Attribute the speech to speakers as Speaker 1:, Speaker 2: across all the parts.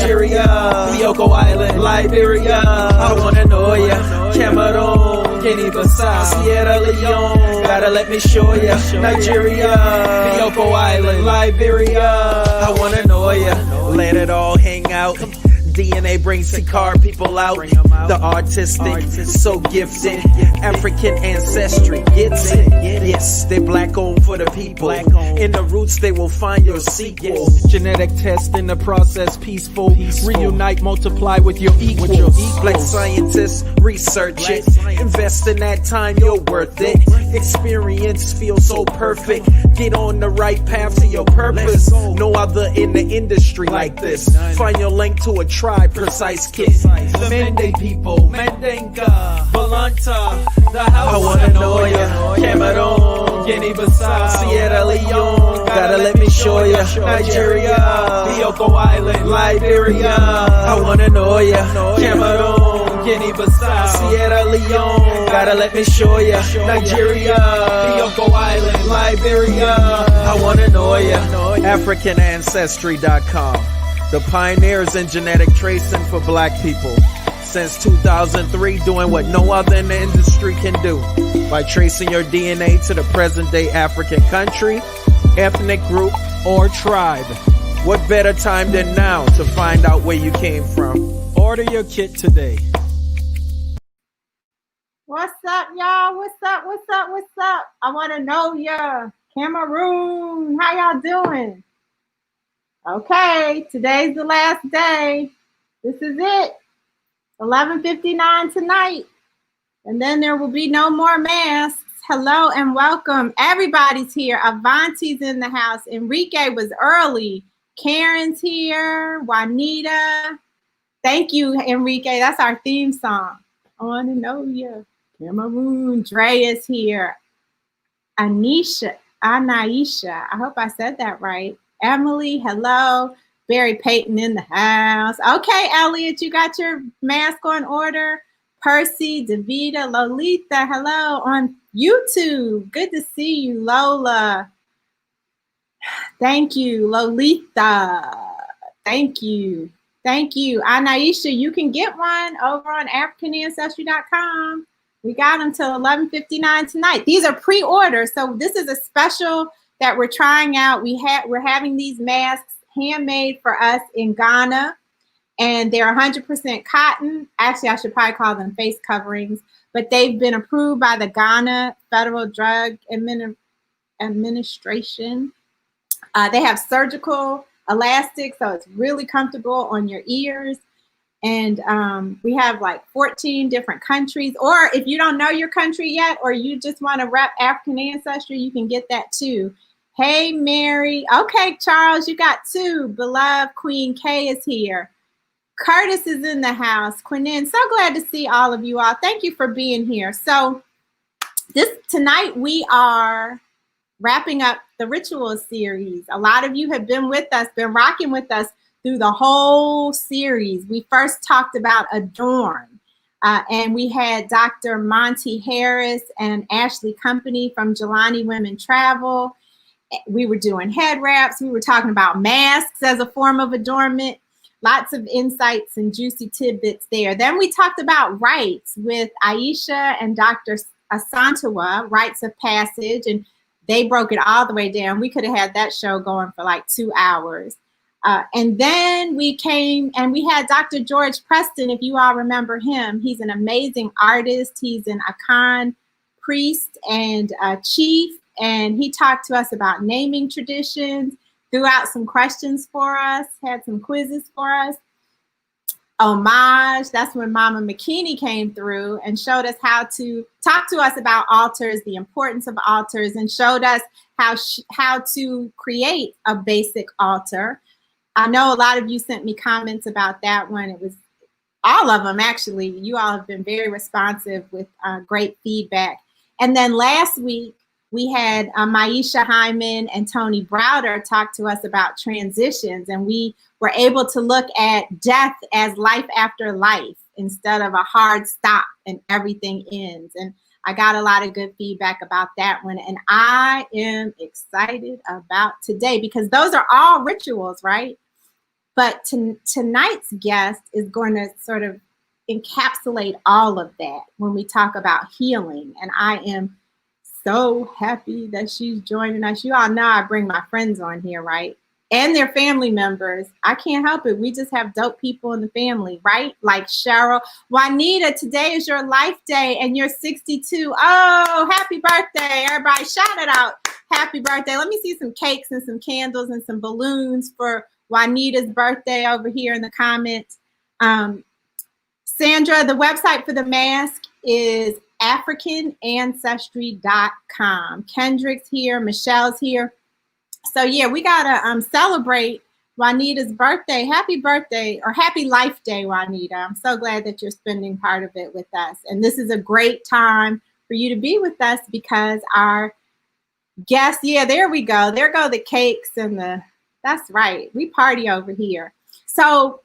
Speaker 1: Nigeria, Bioko Island, Liberia, I wanna know ya, Cameroon, Guinea-Bissau, Sierra Leone, gotta let me show ya, Nigeria, Bioko Island, Liberia, I wanna know ya, let it all hang out. DNA brings cigar people out. The artistic, so gifted. African ancestry gets it. Yes, they black owned for the people. In the roots, they will find your sequel. Genetic test in the process, peaceful. Reunite, multiply with your equals. Black scientists, research it. Invest in that time, you're worth it. Experience feels so perfect. Get on the right path to your purpose. No other in the industry like this. Find your link to a tribe, precise kit. Mende people, Mendenga, Volanta, the house. I wanna know ya, Cameroon, Guinea-Bissau, Sierra Leone, gotta let me show ya, Nigeria, Bioko Island, Liberia. I wanna know ya, Cameroon, Guinea-Bissau, Sierra Leone, gotta let me show ya, Nigeria, Bioko Island, Liberia. I wanna know ya, AfricanAncestry.com. The pioneers in genetic tracing for black people. Since 2003, doing what no other in the industry can do. By tracing your DNA to the present day African country, ethnic group, or tribe. What better time than now to find out where you came from? Order your kit today.
Speaker 2: What's up, y'all? What's up? What's up? What's up? I want to know ya. Cameroon, how y'all doing? Okay, today's the last day. This is it. 11:59 tonight. And then there will be no more masks. Hello and welcome. Everybody's here. Avanti's in the house. Enrique was early. Karen's here. Juanita. Thank you, Enrique. That's our theme song. I want to know you. Cameroon. Dre is here. Anaisha. I hope I said that right. Emily, hello. Barry Payton in the house. Okay, Elliot, you got your mask on order. Percy, Davida, Lolita, hello on YouTube. Good to see you, Lola. Thank you, Lolita. Thank you. Thank you. Anaisha, you can get one over on AfricanAncestry.com. We got them till 11:59 tonight. These are pre-orders, so this is a special that we're trying out. We're having these masks handmade for us in Ghana, and they're 100% cotton. Actually, I should probably call them face coverings, but they've been approved by the Ghana Federal Drug Administration. They have surgical elastic, so it's really comfortable on your ears. And we have like 14 different countries. Or if you don't know your country yet, or you just want to rep African ancestry, you can get that too. Hey, Mary. Okay, Charles, you got two. Beloved Queen K is here. Curtis is in the house. Quinnen, so glad to see all of you all. Thank you for being here. So tonight we are wrapping up the ritual series. A lot of you have been with us, been rocking with us through the whole series. We first talked about Adorn, and we had Dr. Monty Harris and Ashley Company from Jelani Women Travel. We were doing head wraps. We were talking about masks as a form of adornment. Lots of insights and juicy tidbits there. Then we talked about rites with Aisha and Dr. Asantewa, rites of passage, and they broke it all the way down. We could have had that show going for like 2 hours. And then we came and we had Dr. George Preston, if you all remember him. He's an amazing artist. He's an Akan priest and chief. And he talked to us about naming traditions, threw out some questions for us, had some quizzes for us. Homage, that's when Mama McKinney came through and showed us how to talk to us about altars, the importance of altars, and showed us how to create a basic altar. I know a lot of you sent me comments about that one. It was all of them, actually. You all have been very responsive with great feedback. And then last week, we had Maisha Hyman and Tony Browder talk to us about transitions, and we were able to look at death as life after life instead of a hard stop and everything ends. And I got a lot of good feedback about that one, and I am excited about today because those are all rituals, right? But tonight's guest is going to sort of encapsulate all of that when we talk about healing. And I am so happy that she's joining us. You all know I bring my friends on here, right? And their family members. I can't help it. We just have dope people in the family, right? Like Cheryl. Juanita, today is your life day and you're 62. Oh, happy birthday, everybody. Shout it out. Happy birthday. Let me see some cakes and some candles and some balloons for Juanita's birthday over here in the comments. Sandra, the website for the mask is AfricanAncestry.com. Kendrick's here. Michelle's here. So yeah, we gotta celebrate Juanita's birthday. Happy birthday, or happy life day, Juanita. I'm so glad that you're spending part of it with us. And this is a great time for you to be with us because our guest, yeah, there we go. There go the cakes and that's right. We party over here. So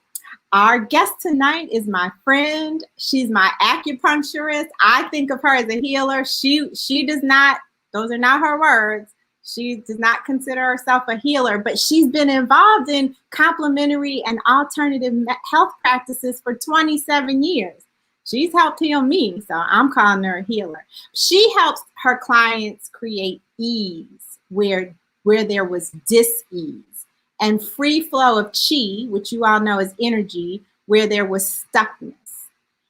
Speaker 2: our guest tonight is my friend. She's my acupuncturist. I think of her as a healer. She does not, those are not her words. She does not consider herself a healer, but she's been involved in complementary and alternative health practices for 27 years. She's helped heal me, so I'm calling her a healer. She helps her clients create ease where there was dis-ease, and free flow of chi, which you all know is energy, where there was stuckness.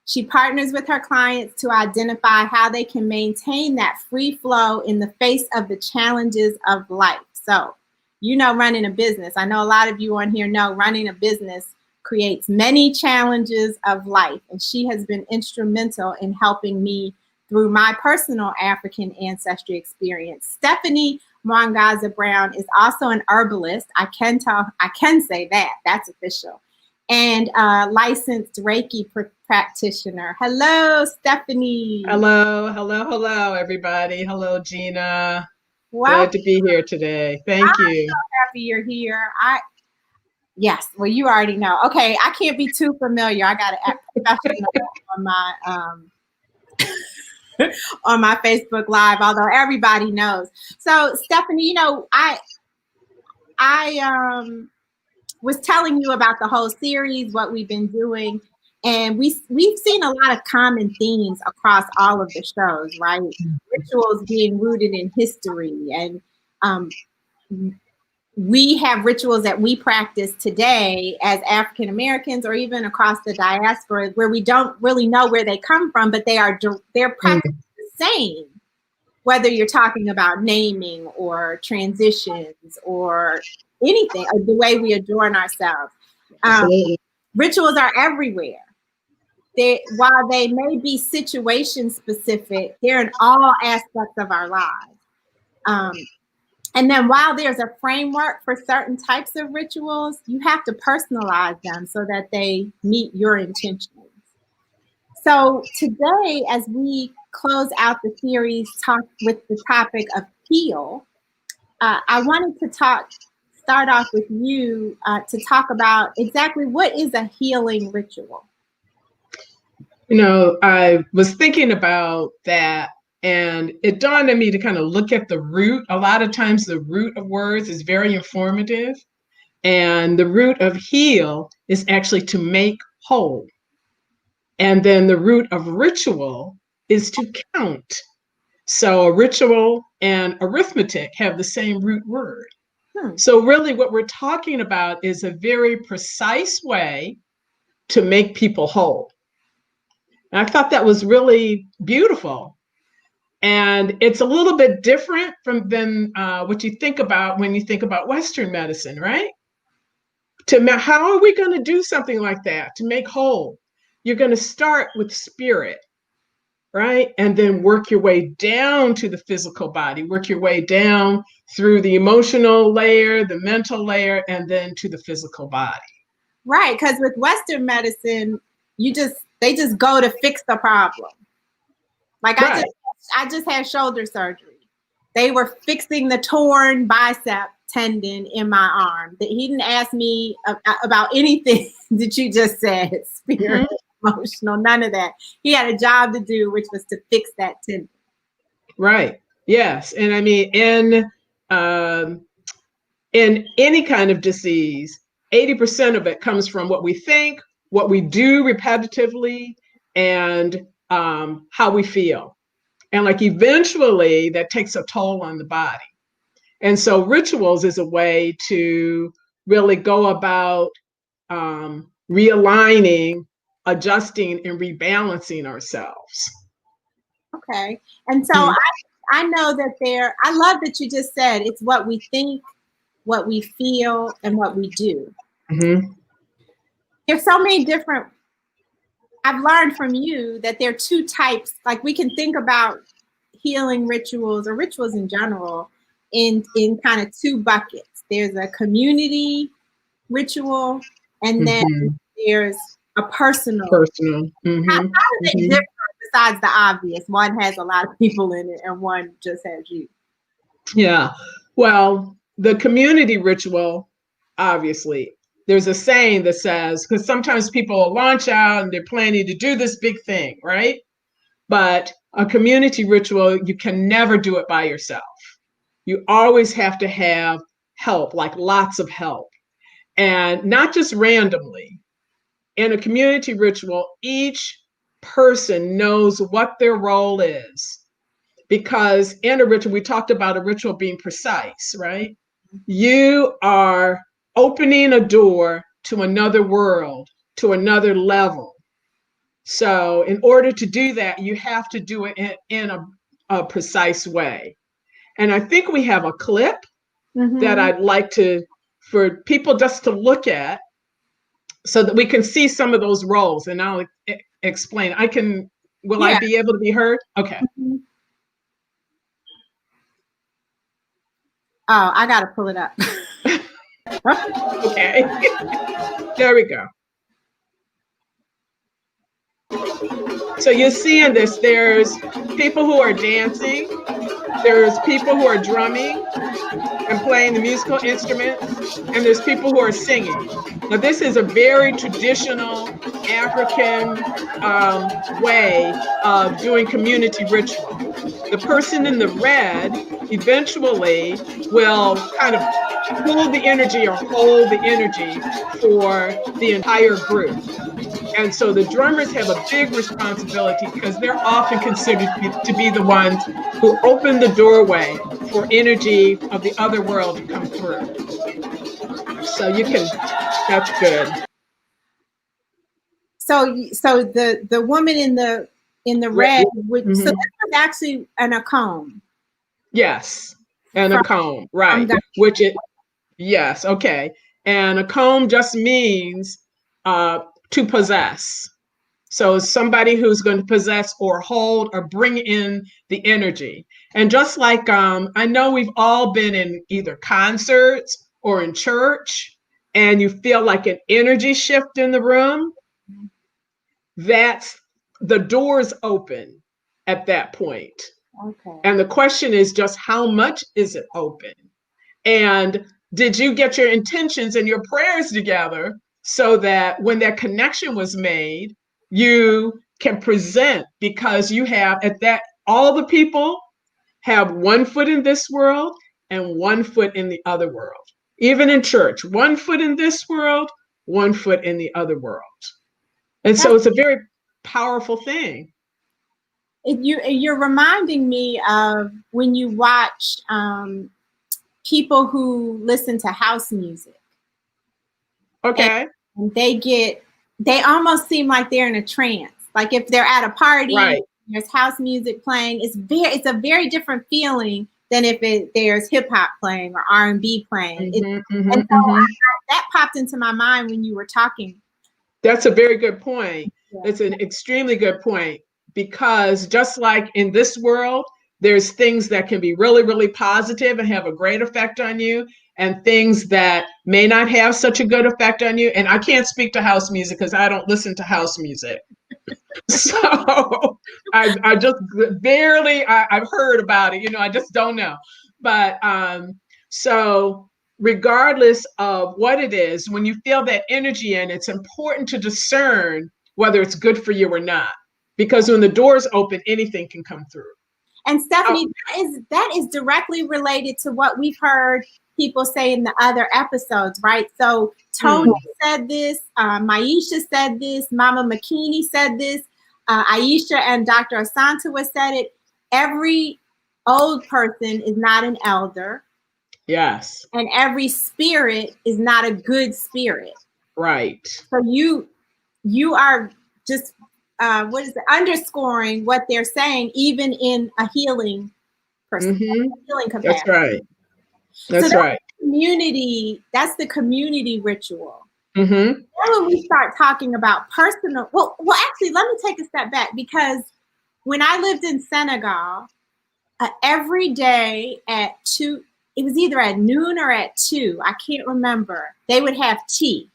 Speaker 2: She partners with her clients to identify how they can maintain that free flow in the face of the challenges of life. So, you know, running a business. I know a lot of you on here know running a business creates many challenges of life. And she has been instrumental in helping me through my personal African ancestry experience. Stephanie Mwangaza Brown is also an herbalist. I can say that. That's official. And licensed Reiki practitioner. Hello, Stephanie.
Speaker 3: Hello, everybody. Hello, Gina.
Speaker 2: Wow.
Speaker 3: Glad to be here today. Thank you.
Speaker 2: I'm so happy you're here. Yes, well, you already know. Okay, I can't be too familiar. I got to act professional on my on my Facebook Live, although everybody knows. So, Stephanie, you know, I was telling you about the whole series, what we've been doing, and we've seen a lot of common themes across all of the shows, right? Rituals being rooted in history, and we have rituals that we practice today as African Americans, or even across the diaspora, where we don't really know where they come from, but they're practically the same. Whether you're talking about naming or transitions or anything, or the way we adorn ourselves. Rituals are everywhere. While they may be situation specific, they're in all aspects of our lives. And then while there's a framework for certain types of rituals, you have to personalize them so that they meet your intentions. So today, as we close out the series, talk with the topic of heal, I wanted to start off with you to talk about exactly what is a healing ritual.
Speaker 3: You know, I was thinking about that, and it dawned on me to kind of look at the root. A lot of times the root of words is very informative, and the root of heal is actually to make whole. And then the root of ritual is to count. So a ritual and arithmetic have the same root word. So really what we're talking about is a very precise way to make people whole. And I thought that was really beautiful. And it's a little bit different than what you think about when you think about Western medicine, right? How are we going to do something like that to make whole? You're going to start with spirit, right? And then work your way down to the physical body, work your way down through the emotional layer, the mental layer, and then to the physical body.
Speaker 2: Right, because with Western medicine, they just go to fix the problem. Like right. I just had shoulder surgery. They were fixing the torn bicep tendon in my arm. He didn't ask me about anything that you just said, spirit, emotional, none of that. He had a job to do, which was to fix that tendon.
Speaker 3: Right. Yes. And I mean, in any kind of disease, 80% of it comes from what we think, what we do repetitively, and how we feel. And like eventually that takes a toll on the body. And so rituals is a way to really go about realigning, adjusting, and rebalancing ourselves.
Speaker 2: Okay. And so I know that I love that you just said it's what we think, what we feel, and what we do.
Speaker 3: Mm-hmm.
Speaker 2: There's so many different, I've learned from you that there are two types, like we can think about healing rituals or rituals in general in kind of two buckets. There's a community ritual, and then there's a personal.
Speaker 3: Mm-hmm.
Speaker 2: How are they different besides the obvious? One has a lot of people in it and one just has you.
Speaker 3: Yeah. Well, the community ritual, obviously, there's a saying that says, because sometimes people launch out and they're planning to do this big thing, right? But a community ritual, you can never do it by yourself. You always have to have help, like lots of help, and not just randomly. In a community ritual, each person knows what their role is. Because in a ritual, we talked about a ritual being precise, right? You are opening a door to another world, to another level. So in order to do that, you have to do it in a precise way. And I think we have a clip that I'd like for people just to look at so that we can see some of those roles. And I'll explain. Will I be able to be heard? Okay.
Speaker 2: Oh, I got to pull it up.
Speaker 3: Okay. There we go. So you're seeing this, there's people who are dancing, there's people who are drumming and playing the musical instruments, and there's people who are singing. Now this is a very traditional African way of doing community ritual. The person in the red eventually will kind of pull the energy or hold the energy for the entire group. And so the drummers have a big responsibility because they're often considered to be the ones who open the doorway for energy of the other world to come through. So that's good. So
Speaker 2: the woman in the red, so this was actually a comb.
Speaker 3: Yes, and a comb, right? Yes, okay. And a comb just means to possess. So somebody who's going to possess or hold or bring in the energy. And just like I know we've all been in either concerts or in church, and you feel like an energy shift in the room, that's the doors open at that point.
Speaker 2: Okay.
Speaker 3: And the question is just how much is it open? And did you get your intentions and your prayers together so that when that connection was made, you can present, because you have all the people have one foot in this world and one foot in the other world. Even in church, one foot in this world, one foot in the other world. And so it's a very powerful thing.
Speaker 2: You're reminding me of when you watch people who listen to house music.
Speaker 3: Okay.
Speaker 2: And they almost seem like they're in a trance. Like if they're at a party,
Speaker 3: right,
Speaker 2: there's house music playing, it's a very different feeling than if there's hip hop playing or R&B playing. That popped into my mind when you were talking.
Speaker 3: That's a very good point. Yeah. It's an extremely good point, because just like in this world, there's things that can be really, really positive and have a great effect on you, and things that may not have such a good effect on you. And I can't speak to house music because I don't listen to house music. So I just barely, I've heard about it, I just don't know. But so regardless of what it is, when you feel that energy in, it's important to discern whether it's good for you or not. Because when the doors open, anything can come through.
Speaker 2: And Stephanie, that is directly related to what we've heard people say in the other episodes, right? So Tony said this, Maisha said this, Mama McKinney said this, Aisha and Dr. Asantewa said it. Every old person is not an elder.
Speaker 3: Yes.
Speaker 2: And every spirit is not a good spirit.
Speaker 3: Right.
Speaker 2: So you are just underscoring what they're saying, even in a healing healing capacity.
Speaker 3: That's right. That's
Speaker 2: so
Speaker 3: right.
Speaker 2: Community. That's the community ritual.
Speaker 3: Mm-hmm.
Speaker 2: Then when we start talking about personal, well, actually, let me take a step back, because when I lived in Senegal, every day at 2, it was either at noon or at 2, I can't remember, they would have tea.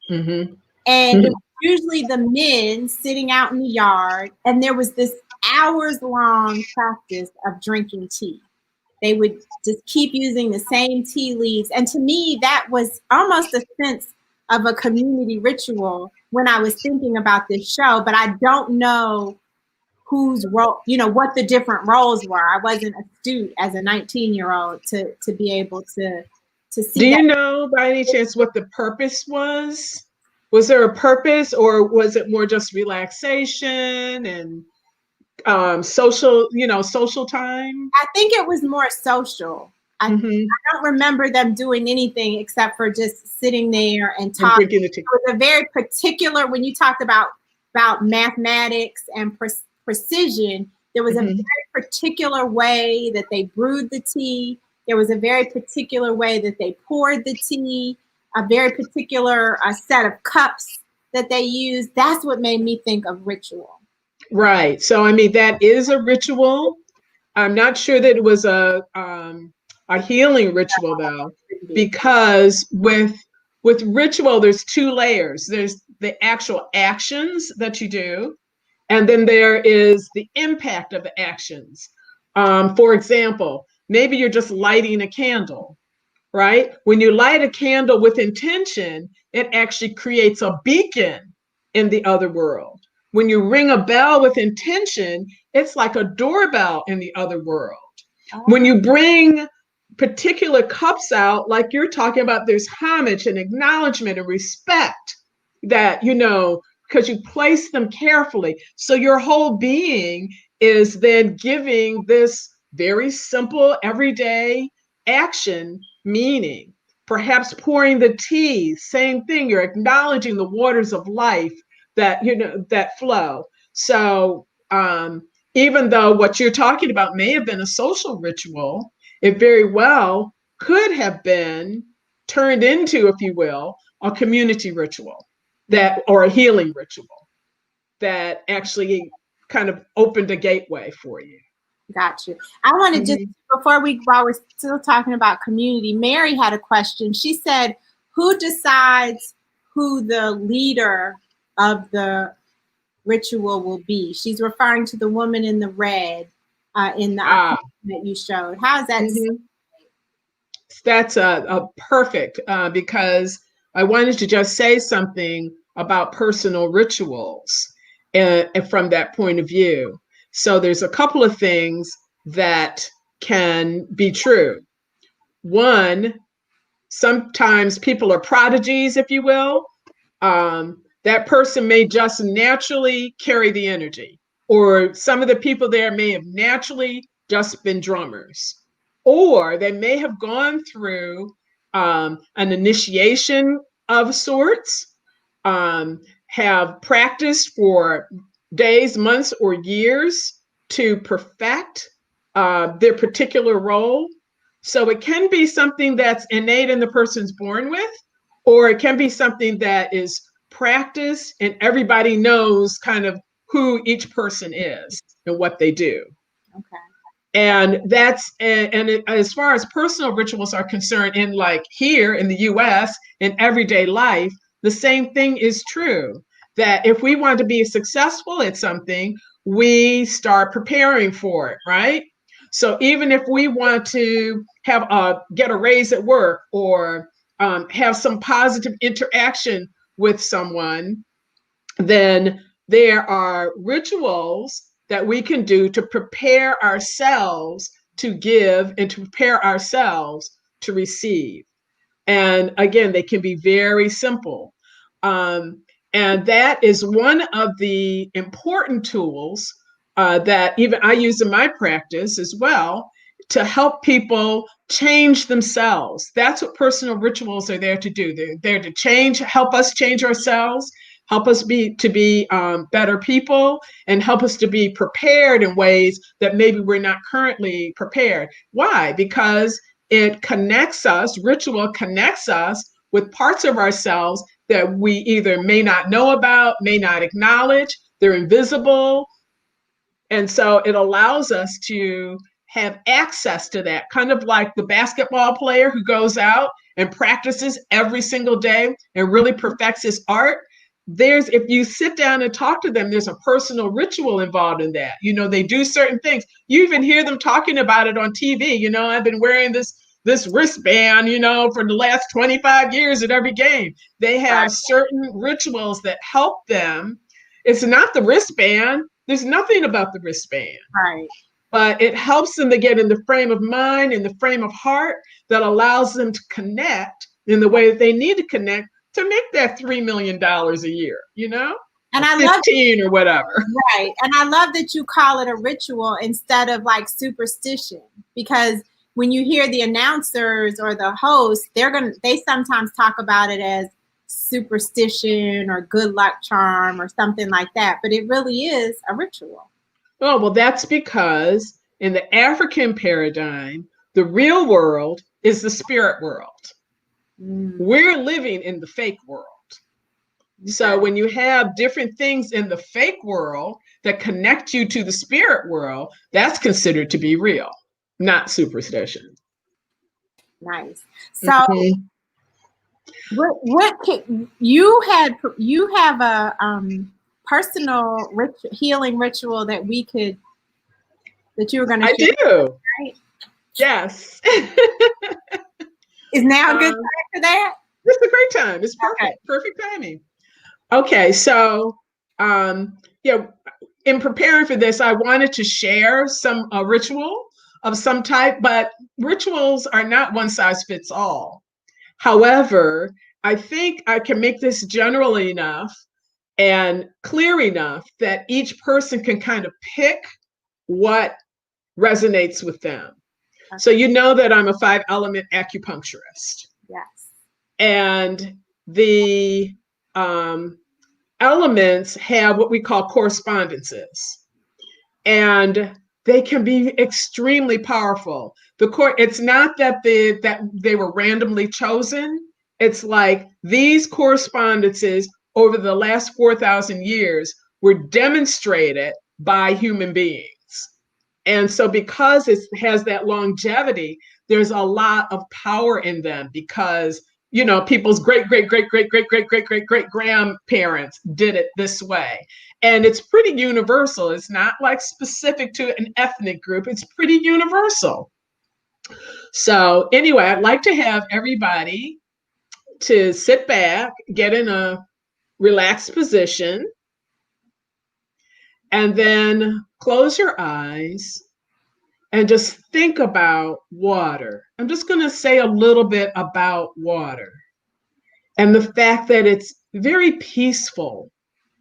Speaker 3: Mm-hmm.
Speaker 2: And it was usually the men sitting out in the yard, and there was this hours-long practice of drinking tea. They would just keep using the same tea leaves. And to me, that was almost a sense of a community ritual when I was thinking about this show, but I don't know whose role, what the different roles were. I wasn't astute as a 19-year-old to be able to see that.
Speaker 3: Do you know by any chance what the purpose was? Was there a purpose, or was it more just relaxation and social time?
Speaker 2: I think it was more social. I don't remember them doing anything except for just sitting there and talking. It was a very particular, when you talked about mathematics and precision, there was a very particular way that they brewed the tea. There was a very particular way that they poured the tea, a very particular set of cups that they used. That's what made me think of ritual.
Speaker 3: Right. So, I mean, that is a ritual. I'm not sure that it was a healing ritual, though, because with ritual, there's 2 layers. There's the actual actions that you do, and then there is the impact of the actions. For example, maybe you're just lighting a candle, right? When you light a candle with intention, it actually creates a beacon in the other world. When you ring a bell with intention, it's like a doorbell in the other world. When you bring particular cups out, like you're talking about, there's homage and acknowledgement and respect that, because you place them carefully. So your whole being is then giving this very simple, everyday action meaning. Perhaps pouring the tea, same thing. You're acknowledging the waters of life that that flow. So even though what you're talking about may have been a social ritual, it very well could have been turned into, if you will, a community ritual or a healing ritual that actually kind of opened a gateway for you.
Speaker 2: Got you. I want to just, while we're still talking about community, Mary had a question. She said, who decides who the leader of the ritual will be? She's referring to the woman in the red in the that you showed. How is that?
Speaker 3: That's a perfect, because I wanted to just say something about personal rituals from that point of view. So there's a couple of things that can be true. One, sometimes people are prodigies, if you will. That person may just naturally carry the energy, or some of the people there may have naturally just been drummers, or they may have gone through an initiation of sorts, have practiced for days, months, or years to perfect their particular role. So it can be something that's innate in the person's born with, or it can be something that is practiced and everybody knows kind of who each person is and what they do.
Speaker 2: Okay.
Speaker 3: And that's, as far as personal rituals are concerned, in like here in the US, in everyday life, the same thing is true. That if we want to be successful at something, we start preparing for it, right? So even if we want to get a raise at work, or have some positive interaction with someone, then there are rituals that we can do to prepare ourselves to give and to prepare ourselves to receive. And again, they can be very simple. And that is one of the important tools that even I use in my practice as well to help people change themselves. That's what personal rituals are there to do. They're there to help us change ourselves, help us be better people, and help us to be prepared in ways that maybe we're not currently prepared. Why? Because it connects us, ritual connects us with parts of ourselves that we either may not know about, may not acknowledge, they're invisible. And so it allows us to have access to that, kind of like the basketball player who goes out and practices every single day and really perfects his art. If you sit down and talk to them, there's a personal ritual involved in that. You know, they do certain things. You even hear them talking about it on TV. You know, I've been wearing this wristband, you know, for the last 25 years at every game. They have certain rituals that help them. It's not the wristband. There's nothing about the wristband.
Speaker 2: Right.
Speaker 3: But it helps them to get in the frame of mind, in the frame of heart that allows them to connect in the way that they need to connect to make that $3 million a year, you know?
Speaker 2: And
Speaker 3: I love 15 or whatever.
Speaker 2: Right. And I love that you call it a ritual instead of like superstition, because when you hear the announcers or the hosts, they sometimes talk about it as superstition or good luck charm or something like that. But it really is a ritual.
Speaker 3: Oh, well, that's because in the African paradigm, the real world is the spirit world. We're living in the fake world. So when you have different things in the fake world that connect you to the spirit world, that's considered to be real, not superstition.
Speaker 2: Nice. So what can you have a personal healing ritual that you were going to share?
Speaker 3: I do.
Speaker 2: Right?
Speaker 3: Yes.
Speaker 2: Is now a good time for that?
Speaker 3: It's a great time. It's perfect. Okay. Perfect timing. Okay. So, in preparing for this, I wanted to share some ritual of some type, but rituals are not one size fits all. However, I think I can make this general enough and clear enough that each person can kind of pick what resonates with them. Okay. So you know that I'm a 5-element acupuncturist.
Speaker 2: Yes.
Speaker 3: And the elements have what we call correspondences. And they can be extremely powerful. It's not that they were randomly chosen. It's like these correspondences over the last 4,000 years were demonstrated by human beings. And so because it has that longevity, there's a lot of power in them because, you know, people's great grandparents did it this way. And it's pretty universal. It's not like specific to an ethnic group. It's pretty universal. So anyway, I'd like to have everybody to sit back, get in a relaxed position, and then close your eyes and just think about water. I'm just going to say a little bit about water and the fact that it's very peaceful.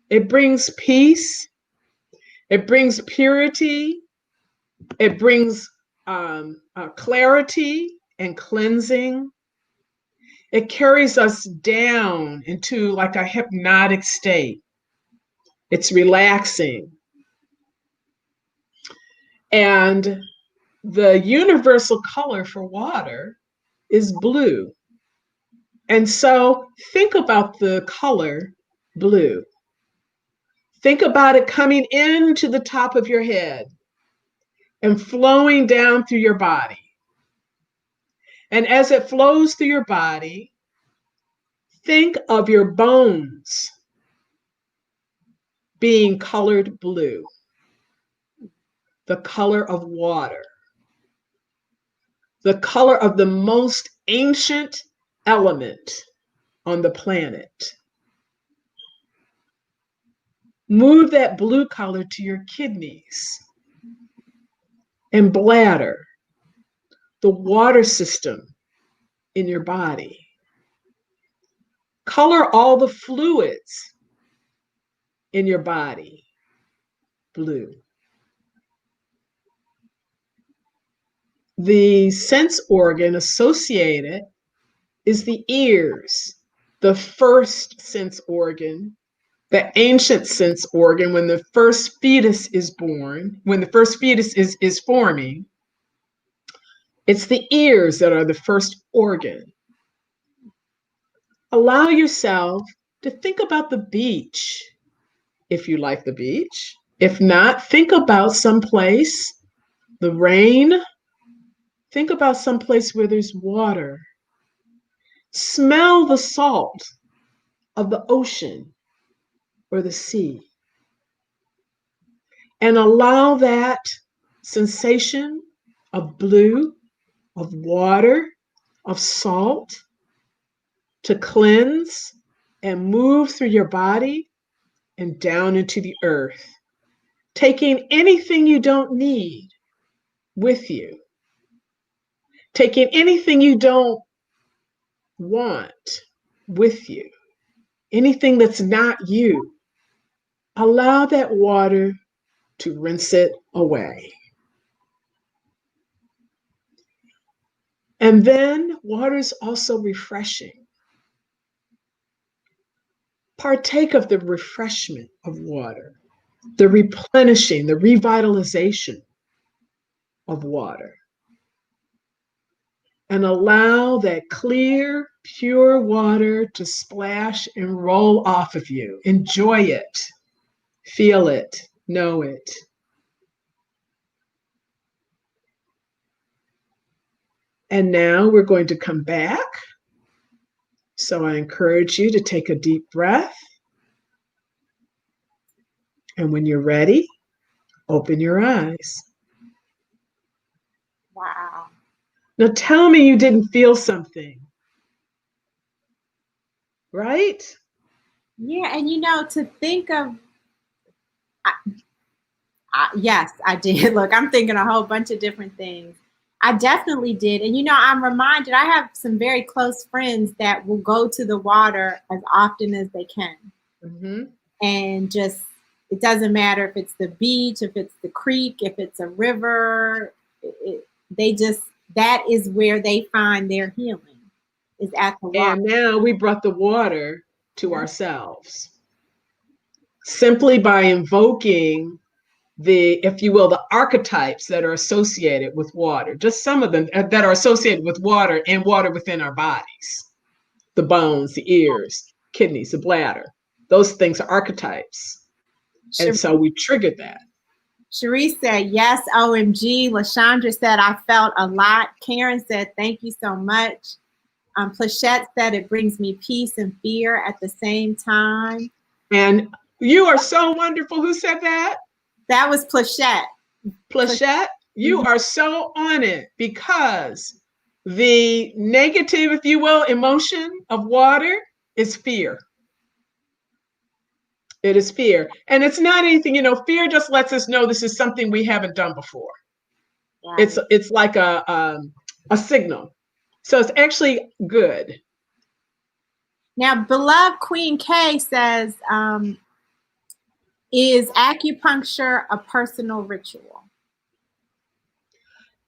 Speaker 3: It brings peace. It brings purity. It brings clarity and cleansing. It carries us down into like a hypnotic state. It's relaxing. And the universal color for water is blue. And so think about the color blue. Think about it coming into the top of your head and flowing down through your body. And as it flows through your body, think of your bones being colored blue, the color of water, the color of the most ancient element on the planet. Move that blue color to your kidneys and bladder, the water system in your body. Color all the fluids in your body blue. The sense organ associated is the ears, the first sense organ, the ancient sense organ when the first fetus is born, when the first fetus is forming. It's the ears that are the first organ. Allow yourself to think about the beach, if you like the beach. If not, think about someplace, the rain. Think about someplace where there's water. Smell the salt of the ocean or the sea. And allow that sensation of blue, of water, of salt to cleanse and move through your body and down into the earth, taking anything you don't need with you, taking anything you don't want with you, anything that's not you. Allow that water to rinse it away. And then water is also refreshing. Partake of the refreshment of water, the replenishing, the revitalization of water. And allow that clear, pure water to splash and roll off of you. Enjoy it, feel it, know it. And now we're going to come back. So I encourage you to take a deep breath. And when you're ready, open your eyes.
Speaker 2: Wow.
Speaker 3: Now tell me you didn't feel something, right?
Speaker 2: Yeah, and to think of, yes, I did. Look, I'm thinking a whole bunch of different things. I definitely did. And I'm reminded, I have some very close friends that will go to the water as often as they can.
Speaker 3: Mm-hmm.
Speaker 2: And just, it doesn't matter if it's the beach, if it's the creek, if it's a river, that is where they find their healing, is at the water.
Speaker 3: And now we brought the water to ourselves. Simply by invoking if you will, the archetypes that are associated with water, just some of them that are associated with water and water within our bodies. The bones, the ears, kidneys, the bladder, those things are archetypes. And so we triggered that.
Speaker 2: Cherise said, yes, OMG. LaShondra said, I felt a lot. Karen said, thank you so much. Plachette said, it brings me peace and fear at the same time.
Speaker 3: And you are so wonderful. Who said that?
Speaker 2: That was Plachette.
Speaker 3: Plachette, you are so on it, because the negative, if you will, emotion of water is fear. It is fear. And it's not anything, fear just lets us know this is something we haven't done before. Right. It's like a signal. So it's actually good.
Speaker 2: Now, beloved Queen K says, is acupuncture a personal ritual?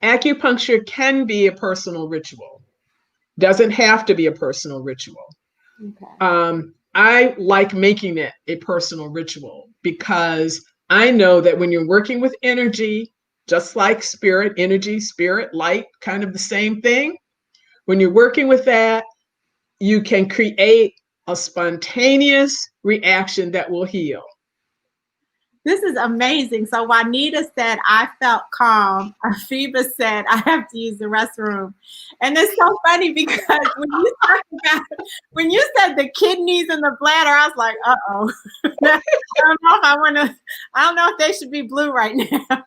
Speaker 3: Acupuncture can be a personal ritual. Doesn't have to be a personal ritual. Okay. I like making it a personal ritual because I know that when you're working with energy, just like spirit, energy, spirit, light, kind of the same thing. When you're working with that, you can create a spontaneous reaction that will heal.
Speaker 2: This is amazing. So Juanita said, I felt calm. Afiba said, I have to use the restroom. And it's so funny because when you said the kidneys and the bladder, I was like, uh-oh. I don't know if they should be blue right now.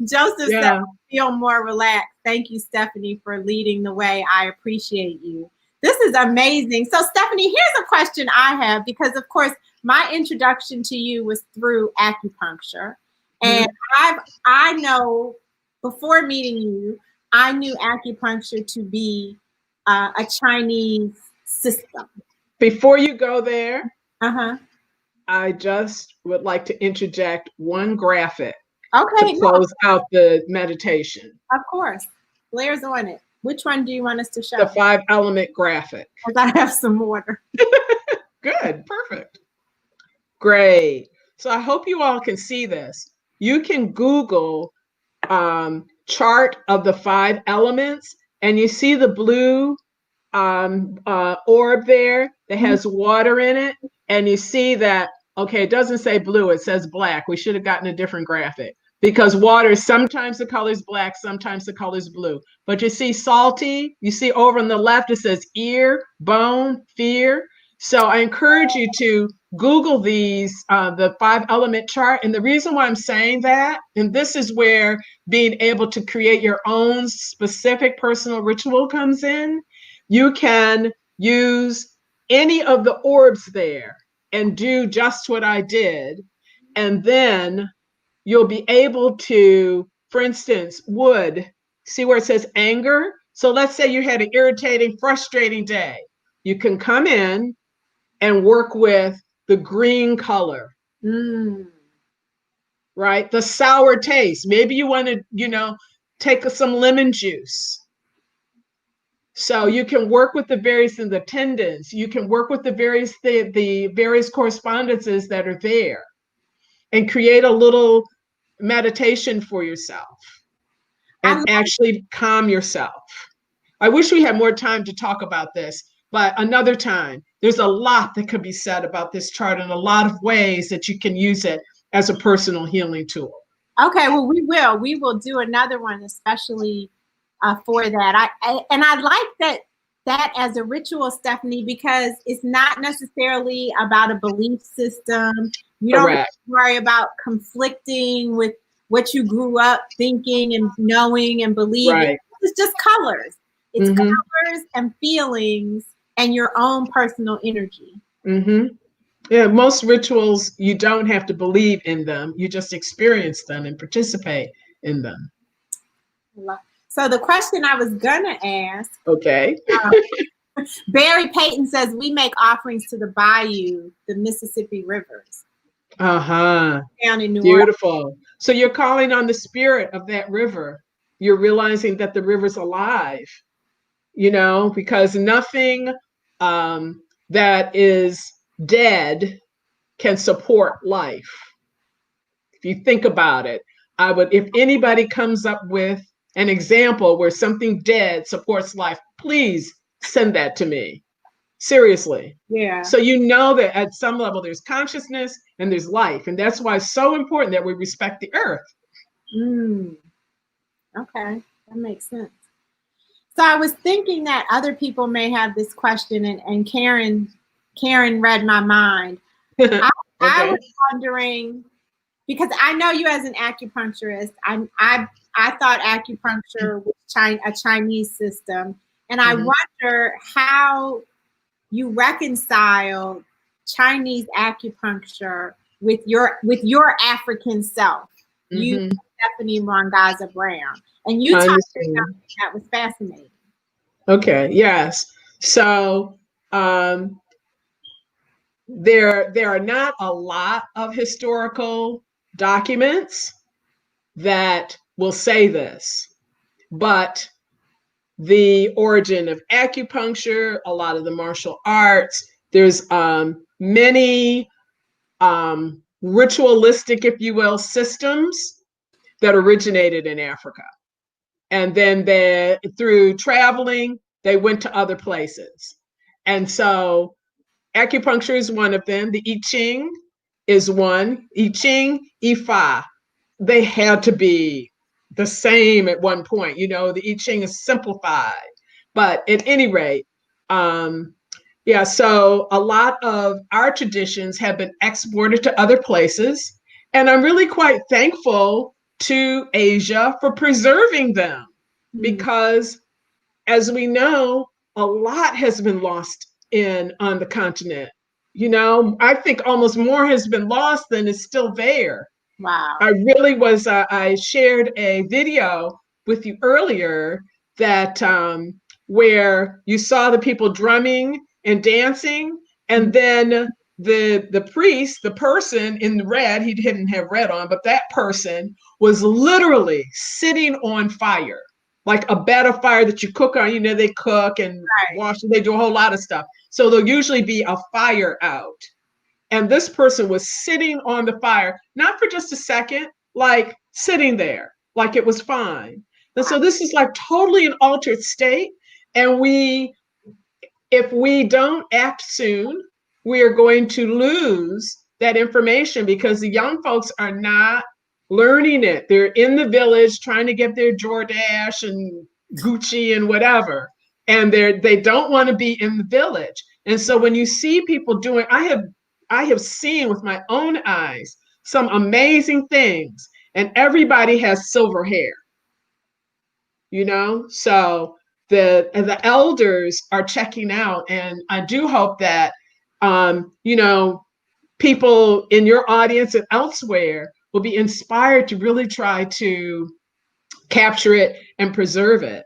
Speaker 2: Joseph said, I feel more relaxed. Thank you, Stephanie, for leading the way. I appreciate you. This is amazing. So Stephanie, here's a question I have, because of course, my introduction to you was through acupuncture. And I know before meeting you, I knew acupuncture to be a Chinese system.
Speaker 3: Before you go there,
Speaker 2: Uh-huh.
Speaker 3: I just would like to interject one graphic
Speaker 2: Okay,
Speaker 3: to
Speaker 2: no,
Speaker 3: close out the meditation.
Speaker 2: of course. Blair's on it. Which one do you want us to show?
Speaker 3: The 5-element graphic.
Speaker 2: Because I have some water.
Speaker 3: Good, perfect. Great. So I hope you all can see this. You can Google chart of the 5 elements, and you see the blue orb there that has water in it, and you see that, okay, it doesn't say blue, it says black. We should have gotten a different graphic, because water, sometimes the color is black, sometimes the color is blue. But you see salty, you see over on the left, it says ear, bone, fear. So I encourage you to Google these, the 5-element chart. And the reason why I'm saying that, and this is where being able to create your own specific personal ritual comes in. You can use any of the orbs there and do just what I did. And then you'll be able to, for instance, wood, see where it says anger? So let's say you had an irritating, frustrating day. You can come in and work with the green color, right? The sour taste. Maybe you want to, take some lemon juice. So you can work with the various in the tendons. You can work with the various correspondences that are there, and create a little meditation for yourself and actually calm yourself. I wish we had more time to talk about this, but another time. There's a lot that could be said about this chart, and a lot of ways that you can use it as a personal healing tool.
Speaker 2: Okay, well, we will do another one, especially for that. I like that as a ritual, Stephanie, because it's not necessarily about a belief system. You don't have to worry about conflicting with what you grew up thinking and knowing and believing.
Speaker 3: Right.
Speaker 2: It's just colors. It's colors and feelings and your own personal energy.
Speaker 3: Yeah, most rituals, you don't have to believe in them. You just experience them and participate in them.
Speaker 2: So the question I was gonna ask.
Speaker 3: Okay.
Speaker 2: Barry Payton says we make offerings to the bayou, the Mississippi rivers.
Speaker 3: Down
Speaker 2: in New
Speaker 3: Beautiful.
Speaker 2: Orleans.
Speaker 3: So you're calling on the spirit of that river. You're realizing that the river's alive, because nothing that is dead can support life. If you think about it, if anybody comes up with an example where something dead supports life, please send that to me. Seriously.
Speaker 2: Yeah.
Speaker 3: So you know that at some level there's consciousness and there's life. And that's why it's so important that we respect the earth.
Speaker 2: Okay, that makes sense. So I was thinking that other people may have this question, and Karen read my mind. I was wondering, because I know you as an acupuncturist, I thought acupuncture was a Chinese system, and I wonder how you reconcile Chinese acupuncture with your African self. You, Stephanie Mwangaza Brown, and you talked about that was fascinating.
Speaker 3: Okay. Yes. So there are not a lot of historical documents that will say this, but the origin of acupuncture, a lot of the martial arts, there's many ritualistic, if you will, systems that originated in Africa. And then through traveling, they went to other places. And so acupuncture is one of them. The I Ching is one. I Ching, Ifa, they had to be the same at one point. The I Ching is simplified. But at any rate, so a lot of our traditions have been exported to other places. And I'm really quite thankful to Asia for preserving them, because as we know, a lot has been lost on the continent. I think almost more has been lost than is still there.
Speaker 2: Wow.
Speaker 3: I shared a video with you earlier that where you saw the people drumming and dancing, and then the priest, the person in the red, he didn't have red on, but that person was literally sitting on fire, like a bed of fire that you cook on. You know, they cook and wash, they do a whole lot of stuff. So there'll usually be a fire out. And this person was sitting on the fire, not for just a second, like sitting there, like it was fine. And so this is like totally an altered state. And if we don't act soon, we are going to lose that information because the young folks are not learning it. They're in the village trying to get their Jordache and Gucci and whatever. And they don't want to be in the village. And so when you see people doing, I have seen with my own eyes some amazing things, and everybody has silver hair, you know? So the elders are checking out, and I do hope that, you know, people in your audience and elsewhere will be inspired to really try to capture it and preserve it.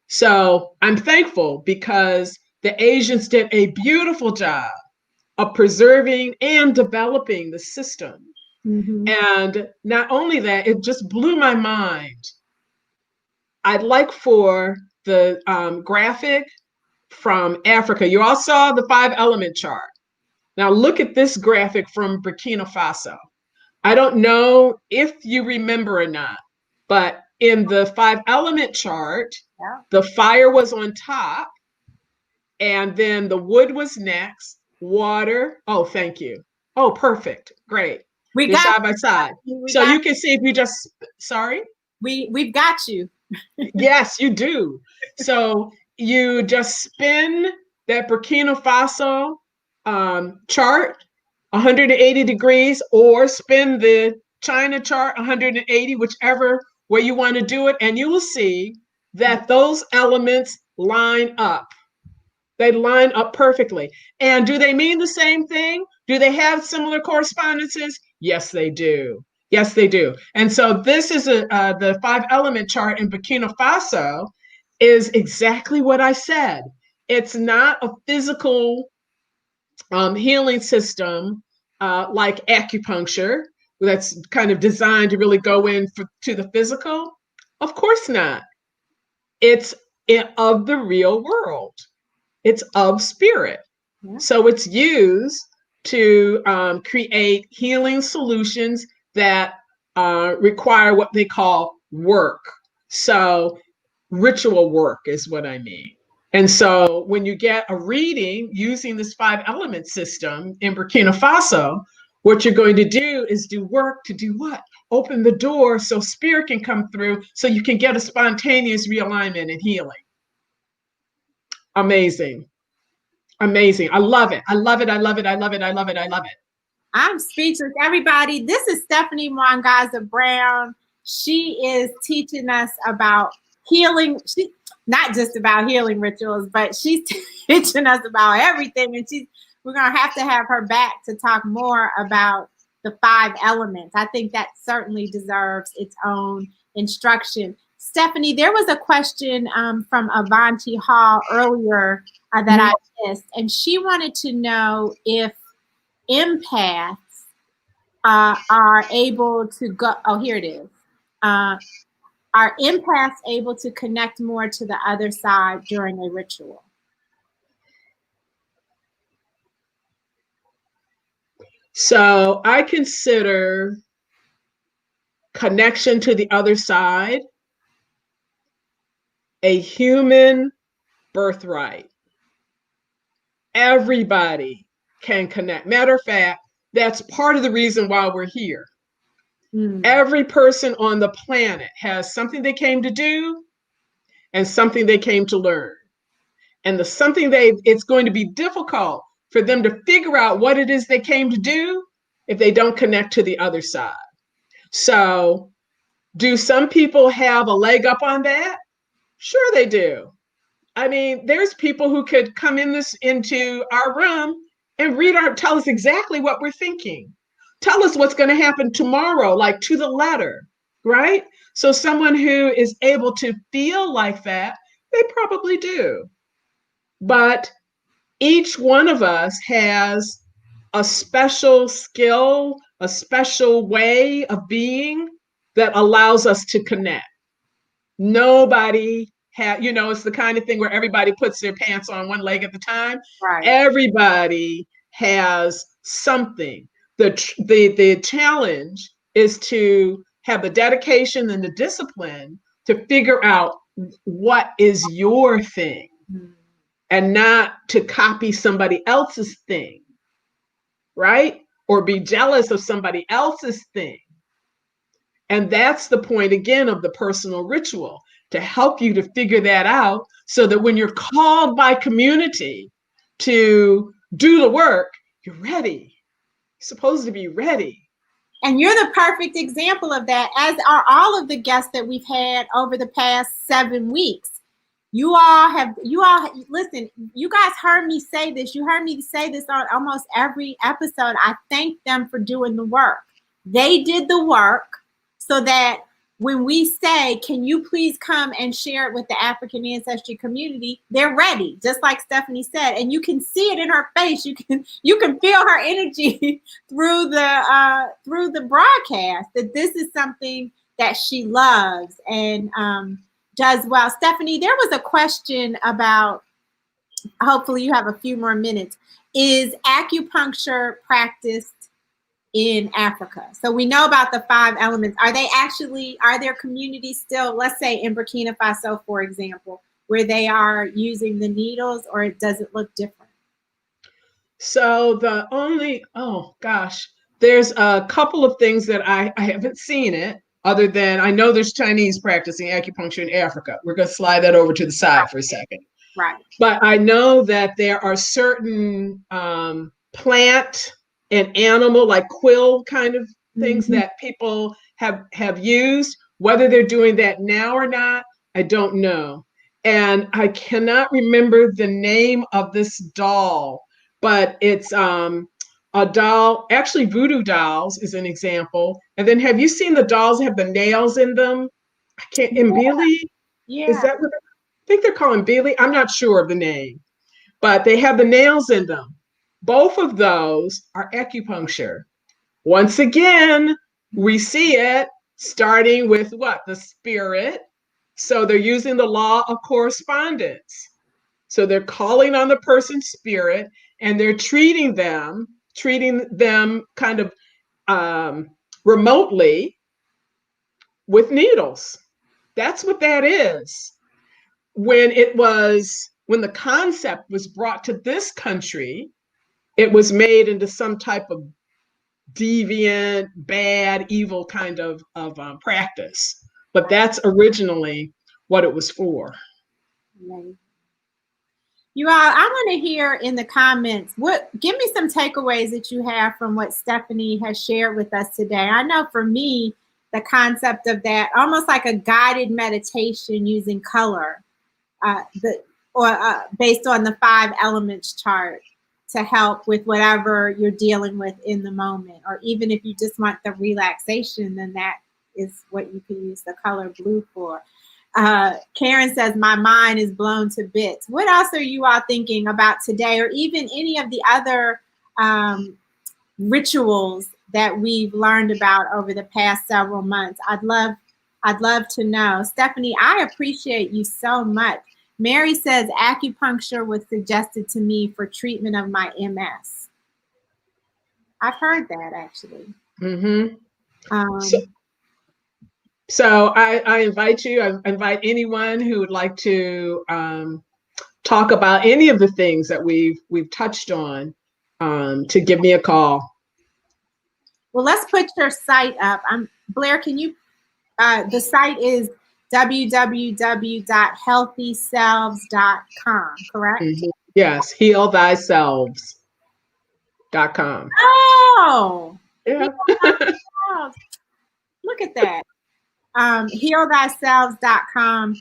Speaker 3: So I'm thankful because the Asians did a beautiful job of preserving and developing the system. Mm-hmm. And not only that, it just blew my mind. I'd like for the graphic from Africa. You all saw the 5-element chart. Now look at this graphic from Burkina Faso. I don't know if you remember or not, but in the 5-element chart, the fire was on top, and then the wood was next, water. Oh, thank you. Oh, perfect. Great.
Speaker 2: We got
Speaker 3: side by side. So you can see if you just, sorry?
Speaker 2: We've got you.
Speaker 3: Yes, you do. So you just spin that Burkina Faso chart 180 degrees, or spin the China chart 180, whichever way you want to do it, and you will see that those elements line up. They line up perfectly. And do they mean the same thing? Do they have similar correspondences? Yes, they do. Yes, they do. And so this is the 5-element chart in Burkina Faso is exactly what I said. It's not a physical healing system like acupuncture that's kind of designed to really go to the physical. Of course not. It's of the real world. It's of spirit. Yeah. So it's used to create healing solutions that require what they call work. So ritual work is what I mean. And so when you get a reading using this 5-element system in Burkina Faso, what you're going to do is do work to do what? Open the door so spirit can come through so you can get a spontaneous realignment and healing. Amazing. Amazing. I love it. I love it. I love it. I love it. I love it. I love it.
Speaker 2: I'm speechless, everybody. This is Stephanie Mwangaza Brown. She is teaching us about healing. She not just about healing rituals, but she's teaching us about everything. And we're going to have her back to talk more about the 5 elements. I think that certainly deserves its own instruction. Stephanie, there was a question from Avanti Hall earlier that I missed, and she wanted to know if empaths are able to go. Oh, here it is. Are empaths able to connect more to the other side during a ritual?
Speaker 3: So I consider connection to the other side a human birthright. Everybody can connect. Matter of fact, that's part of the reason why we're here. Every person on the planet has something they came to do and something they came to learn. And it's going to be difficult for them to figure out what it is they came to do if they don't connect to the other side. So do some people have a leg up on that? Sure they do. I mean, there's people who could come into our room and tell us exactly what we're thinking. Tell us what's going to happen tomorrow, like to the letter. right? So someone who is able to feel like that, they probably do. But each one of us has a special skill, a special way of being that allows us to connect. Nobody it's the kind of thing where everybody puts their pants on one leg at the time.
Speaker 2: Right.
Speaker 3: Everybody has something. The challenge is to have the dedication and the discipline to figure out what is your thing and not to copy somebody else's thing, right? Or be jealous of somebody else's thing. And that's the point again of the personal ritual, to help you to figure that out so that when you're called by community to do the work, you're ready. You're supposed to be ready.
Speaker 2: And you're the perfect example of that, as are all of the guests that we've had over the past 7 weeks. You all listen, you guys heard me say this. You heard me say this on almost every episode. I thank them for doing the work. They did the work so that when we say, can you please come and share it with the African ancestry community, they're ready, just like Stephanie said. And you can see it in her face. You can feel her energy through the broadcast, that this is something that she loves and does well. Stephanie, there was a question about, hopefully you have a few more minutes. Is acupuncture practiced in Africa? So we know about the 5 elements. Are there communities still, let's say in Burkina Faso, for example, where they are using the needles, or does it look different?
Speaker 3: So there's a couple of things that I haven't seen it, other than I know there's Chinese practicing acupuncture in Africa. We're going to slide that over to the side for a second.
Speaker 2: Right.
Speaker 3: But I know that there are certain plant and animal, like quill kind of things that people have used. Whether they're doing that now or not, I don't know. And I cannot remember the name of this doll, but it's a doll, actually voodoo dolls is an example. And then have you seen the dolls that have the nails in them? I can't, Mbili?
Speaker 2: Yeah.
Speaker 3: Is that what I think they're calling Mbili? I'm not sure of the name, but they have the nails in them. Both of those are acupuncture. Once again, we see it starting with what? The spirit. So they're using the law of correspondence. So they're calling on the person's spirit and they're treating them kind of remotely with needles. That's what that is. When the concept was brought to this country, it was made into some type of deviant, bad, evil kind of practice. But that's originally what it was for.
Speaker 2: You all, I want to hear in the comments, give me some takeaways that you have from what Stephanie has shared with us today. I know for me, the concept of that, almost like a guided meditation using color, based on the 5 elements chart, to help with whatever you're dealing with in the moment. Or even if you just want the relaxation, then that is what you can use the color blue for. Karen says, my mind is blown to bits. What else are you all thinking about today, or even any of the other rituals that we've learned about over the past several months? I'd love to know. Stephanie, I appreciate you so much. Mary says acupuncture was suggested to me for treatment of my MS. I've heard that actually.
Speaker 3: So I invite you, I invite anyone who would like to talk about any of the things that we've touched on to give me a call.
Speaker 2: Well, let's put your site up. Blair, can you, the site is www.healthyselves.com, correct?
Speaker 3: Yes, healthyselves.com.
Speaker 2: Oh,
Speaker 3: yeah.
Speaker 2: Look at that. Healthyselves.com.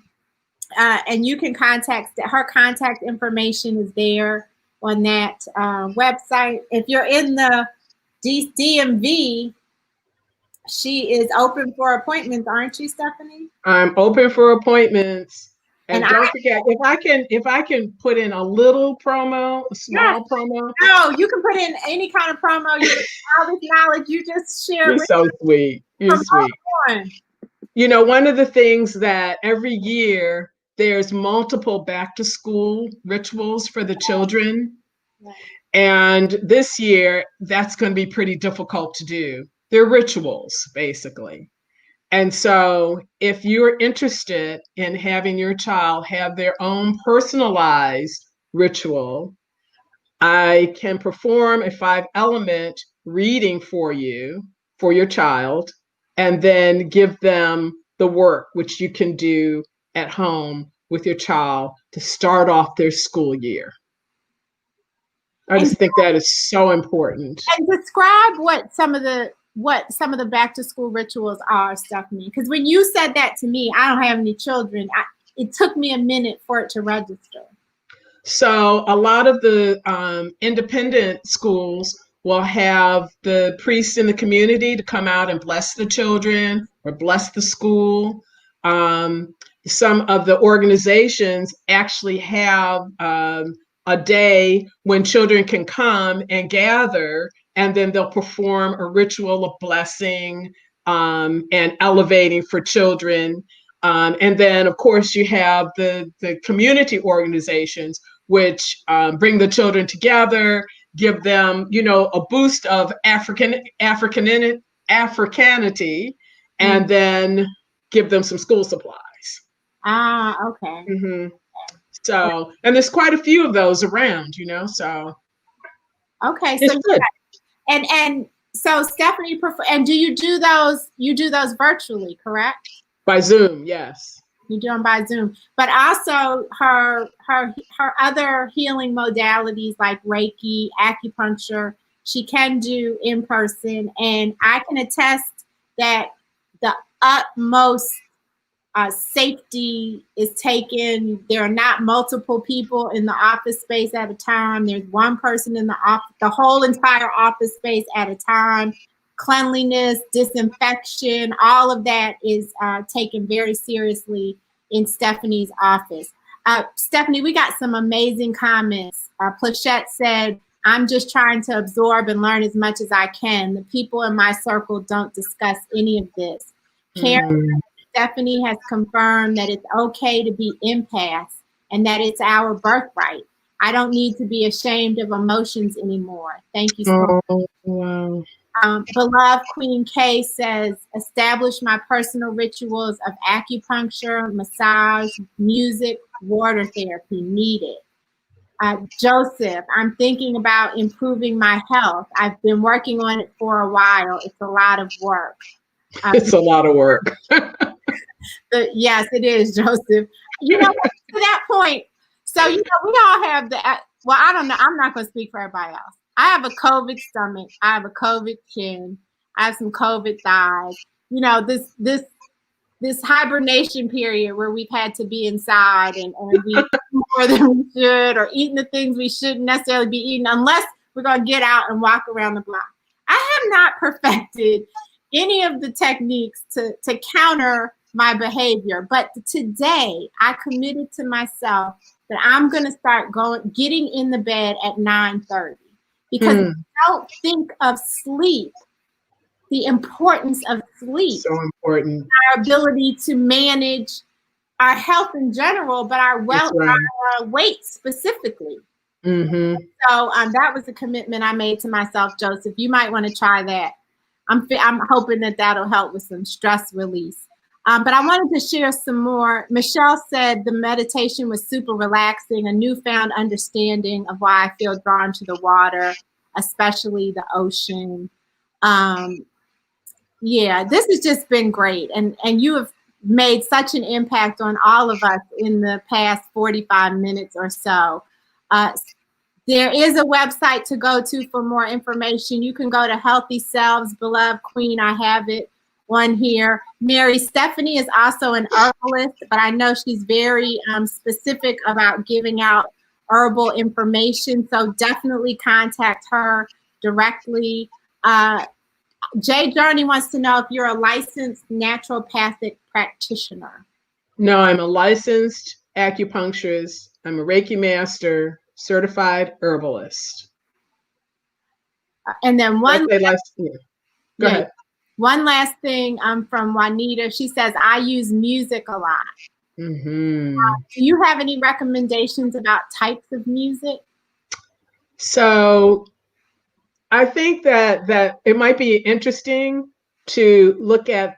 Speaker 2: And you can contact, her contact information is there on that website. If you're in the DMV, She is open for appointments, aren't you, Stephanie?
Speaker 3: I'm open for appointments. And
Speaker 2: And
Speaker 3: don't forget, if I can put in a little promo, a
Speaker 2: yes,
Speaker 3: small promo.
Speaker 2: no, you can put in any kind of promo. You all this knowledge you just shared
Speaker 3: You're
Speaker 2: with
Speaker 3: so sweet. You're sweet.
Speaker 2: on.
Speaker 3: You know, one of the things that every year there's multiple back to school rituals for the children.
Speaker 2: Yeah.
Speaker 3: And this year, that's going to be pretty difficult to do. They're rituals, basically. And so, if you're interested in having your child have their own personalized ritual, I can perform a 5-element reading for you, for your child, and then give them the work, which you can do at home with your child to start off their school year. I just think that is so important.
Speaker 2: And describe what some of the back to school rituals are, Stephanie. Because when you said that to me, I don't have any children. It took me a minute for it to register.
Speaker 3: So a lot of the independent schools will have the priest in the community to come out and bless the children or bless the school. Some of the organizations actually have a day when children can come and gather, and then they'll perform a ritual of blessing and elevating for children. And then, of course, you have the community organizations, which bring the children together, give them, you know, a boost of Africanity, and then give them some school supplies.
Speaker 2: Ah, okay.
Speaker 3: Mm-hmm. So, and there's quite a few of those around, you know, so.
Speaker 2: Okay,
Speaker 3: it's
Speaker 2: so
Speaker 3: good.
Speaker 2: and so Stephanie, and do you do those? You do those virtually, correct?
Speaker 3: By Zoom, yes.
Speaker 2: You do them by Zoom, but also her other healing modalities like Reiki, acupuncture, she can do in person, and I can attest that the utmost safety is taken. There are not multiple people in the office space at a time. There's one person in the office, the whole entire office space at a time. Cleanliness, disinfection, all of that is taken very seriously in Stephanie's office. Stephanie, we got some amazing comments. Plachette said, I'm just trying to absorb and learn as much as I can. The people in my circle don't discuss any of this. Karen, Stephanie has confirmed that it's okay to be empaths and that it's our birthright. I don't need to be ashamed of emotions anymore. Thank you so much.
Speaker 3: Wow.
Speaker 2: Beloved Queen K says, establish my personal rituals of acupuncture, massage, music, water therapy needed. Joseph, I'm thinking about improving my health. I've been working on it for a while. It's a lot of work.
Speaker 3: It's a lot of work.
Speaker 2: Yes, it is, Joseph. You know, to that point, so, you know, we all have well, I don't know. I'm not going to speak for everybody else. I have a COVID stomach. I have a COVID chin. I have some COVID thighs. You know, this hibernation period where we've had to be inside and we eat more than we should, or eating the things we shouldn't necessarily be eating unless we're going to get out and walk around the block. I have not perfected any of the techniques to counter my behavior. But today I committed to myself that I'm going to start getting in the bed at 9:30 because I don't think of sleep, the importance of sleep.
Speaker 3: So important.
Speaker 2: Our ability to manage our health in general, but our weight specifically.
Speaker 3: Mm-hmm.
Speaker 2: So that was a commitment I made to myself, Joseph. You might want to try that. I'm hoping that that'll help with some stress release. But I wanted to share some more. Michelle said the meditation was super relaxing, a newfound understanding of why I feel drawn to the water, especially the ocean. Yeah, this has just been great. And you have made such an impact on all of us in the past 45 minutes or so. There is a website to go to for more information. You can go to Healthy Selves, Beloved Queen. I have it on here. Mary Stephanie is also an herbalist, but I know she's very specific about giving out herbal information. So definitely contact her directly. Jay Journey wants to know if you're a licensed naturopathic practitioner.
Speaker 3: No, I'm a licensed acupuncturist. I'm a Reiki master, certified herbalist.
Speaker 2: And then
Speaker 3: Go ahead.
Speaker 2: One last thing from Juanita. She says, I use music a lot.
Speaker 3: Mm-hmm.
Speaker 2: Do you have any recommendations about types of music?
Speaker 3: So I think that it might be interesting to look at,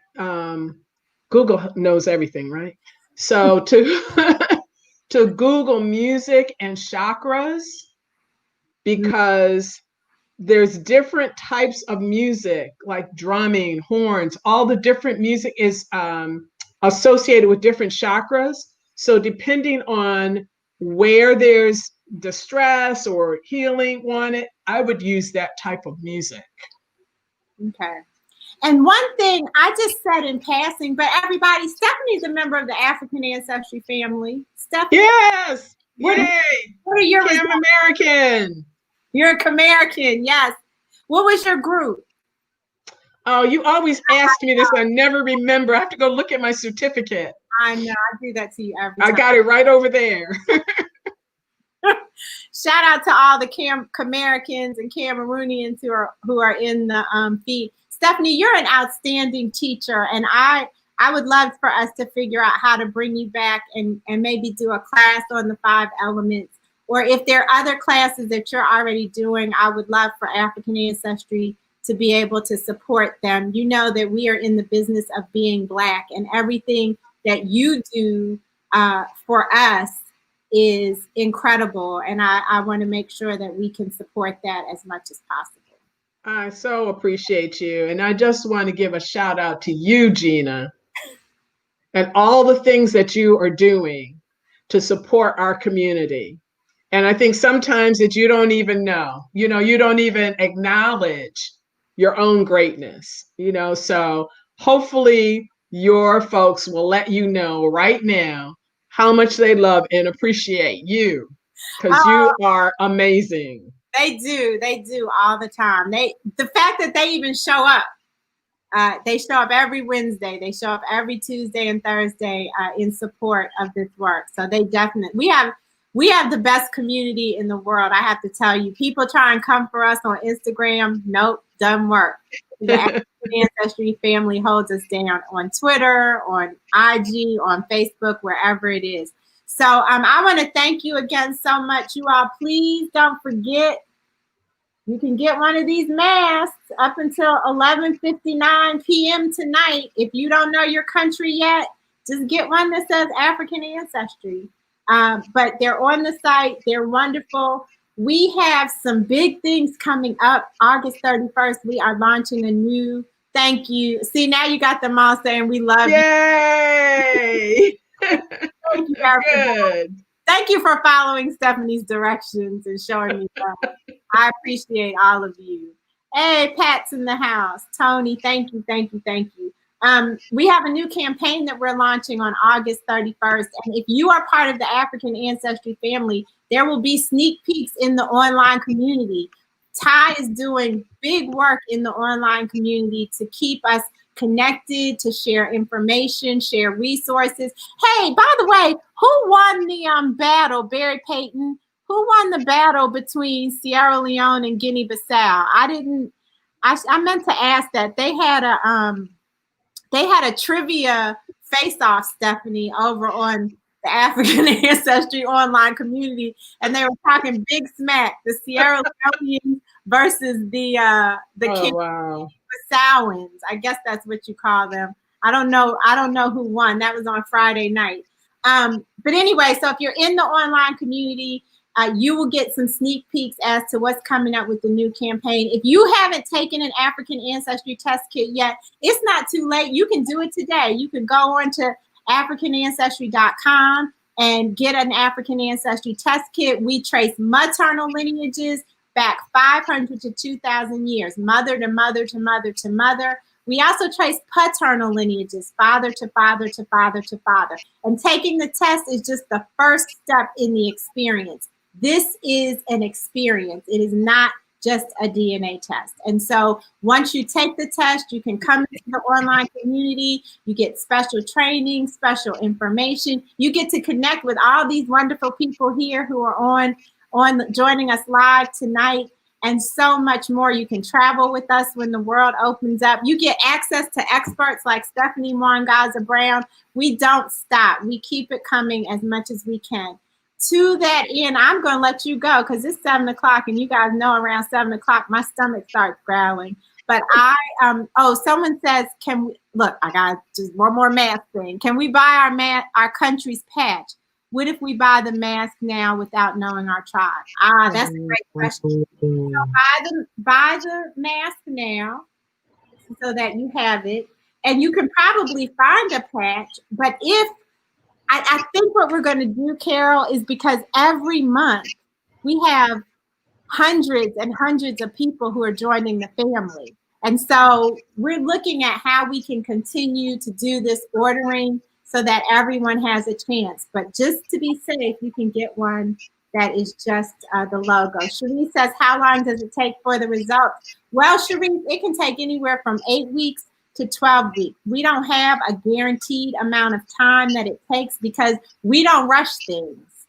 Speaker 3: Google knows everything, right? So to to Google music and chakras, because there's different types of music, like drumming, horns, all the different music is associated with different chakras. So depending on where there's distress or healing wanted, I would use that type of music.
Speaker 2: Okay. And one thing I just said in passing, but everybody, Stephanie's a member of the African ancestry family. Stephanie,
Speaker 3: Yes.
Speaker 2: What
Speaker 3: Yay.
Speaker 2: What are your
Speaker 3: I'm American.
Speaker 2: You're a American, yes. What was your group?
Speaker 3: Oh, you always ask me this. I never remember. I have to go look at my certificate.
Speaker 2: I know, I do that to you every time.
Speaker 3: I got it right over there.
Speaker 2: Shout out to all the Camericans and Cameroonians who are in the feed. Stephanie, you're an outstanding teacher, and I would love for us to figure out how to bring you back and maybe do a class on the 5 elements. Or if there are other classes that you're already doing, I would love for African Ancestry to be able to support them. You know that we are in the business of being Black, and everything that you do for us is incredible. And I want to make sure that we can support that as much as possible.
Speaker 3: I so appreciate you. And I just want to give a shout out to you, Gina, and all the things that you are doing to support our community. And I think sometimes that you don't even know, you don't even acknowledge your own greatness, so hopefully your folks will let you know right now how much they love and appreciate you, because you are amazing.
Speaker 2: They do all the time. The fact that they even show up, they show up every Wednesday, they show up every Tuesday and Thursday in support of this work. So they definitely, we have the best community in the world. I have to tell you, people try and come for us on Instagram. Nope, doesn't work. The African Ancestry family holds us down on Twitter, on IG, on Facebook, wherever it is. So I want to thank you again so much. You all, please don't forget, you can get one of these masks up until 11:59 p.m. tonight. If you don't know your country yet, just get one that says African Ancestry. But they're on the site. They're wonderful. We have some big things coming up. August 31st, we are launching a new, thank you. See, now you got them all saying we love
Speaker 3: Yay!
Speaker 2: you. Thank you, good. Thank you for following Stephanie's directions and showing me love. I appreciate all of you. Hey, Pat's in the house. Tony, thank you, thank you, thank you. We have a new campaign that we're launching on August 31st. And if you are part of the African Ancestry family, there will be sneak peeks in the online community. Ty is doing big work in the online community to keep us connected, to share information, share resources. Hey, by the way, who won the battle, Barry Payton? Who won the battle between Sierra Leone and Guinea-Bissau? I meant to ask that. They had a trivia face-off, Stephanie, over on the African Ancestry online community, and they were talking big smack, the Sierra Leoneans versus the Guinea-Bissauans. I guess that's what you call them. I don't know who won. That was on Friday night. But anyway, so if you're in the online community, you will get some sneak peeks as to what's coming up with the new campaign. If you haven't taken an African Ancestry test kit yet, it's not too late. You can do it today. You can go on to AfricanAncestry.com and get an African Ancestry test kit. We trace maternal lineages back 500 to 2,000 years, mother to mother to mother to mother. We also trace paternal lineages, father to father to father to father. And taking the test is just the first step in the experience. This is an experience. It is not just a DNA test. And so once you take the test, you can come into the online community, you get special training, special information, you get to connect with all these wonderful people here who are on joining us live tonight, and so much more. You can travel with us when the world opens up. You get access to experts like Stephanie Mwangaza Brown. We don't stop. We keep it coming as much as we can. To that end, I'm going to let you go because it's 7 o'clock, and you guys know around 7 o'clock, my stomach starts growling. But someone says, can we, look, I got just one more mask thing. Can we buy our country's patch? What if we buy the mask now without knowing our tribe? That's a great question. So buy the mask now so that you have it. And you can probably find a patch, but I think what we're going to do, Carol, is because every month we have hundreds and hundreds of people who are joining the family. And so we're looking at how we can continue to do this ordering so that everyone has a chance. But just to be safe, you can get one that is just the logo. Cherise says, how long does it take for the results? Well, Cherise, it can take anywhere from 8 weeks to 12 weeks. We don't have a guaranteed amount of time that it takes because we don't rush things.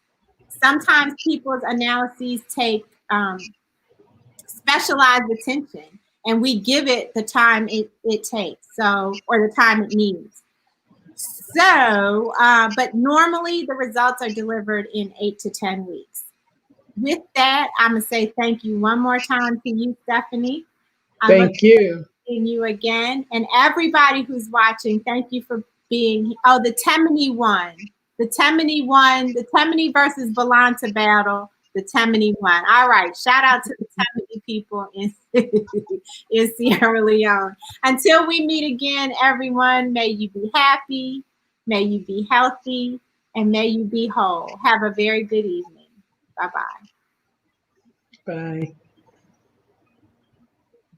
Speaker 2: Sometimes people's analyses take specialized attention, and we give it the time it takes, or the time it needs. So, but normally the results are delivered in 8 to 10 weeks. With that, I'm gonna say thank you one more time to you, Stephanie.
Speaker 3: Thank you.
Speaker 2: You again, and everybody who's watching, thank you for being. Oh, the Temini won. The Temini versus Volanta battle. The Temini won. All right, shout out to the Temini people in Sierra Leone. Until we meet again, everyone, may you be happy, may you be healthy, and may you be whole. Have a very good evening. Bye-bye.
Speaker 3: Bye.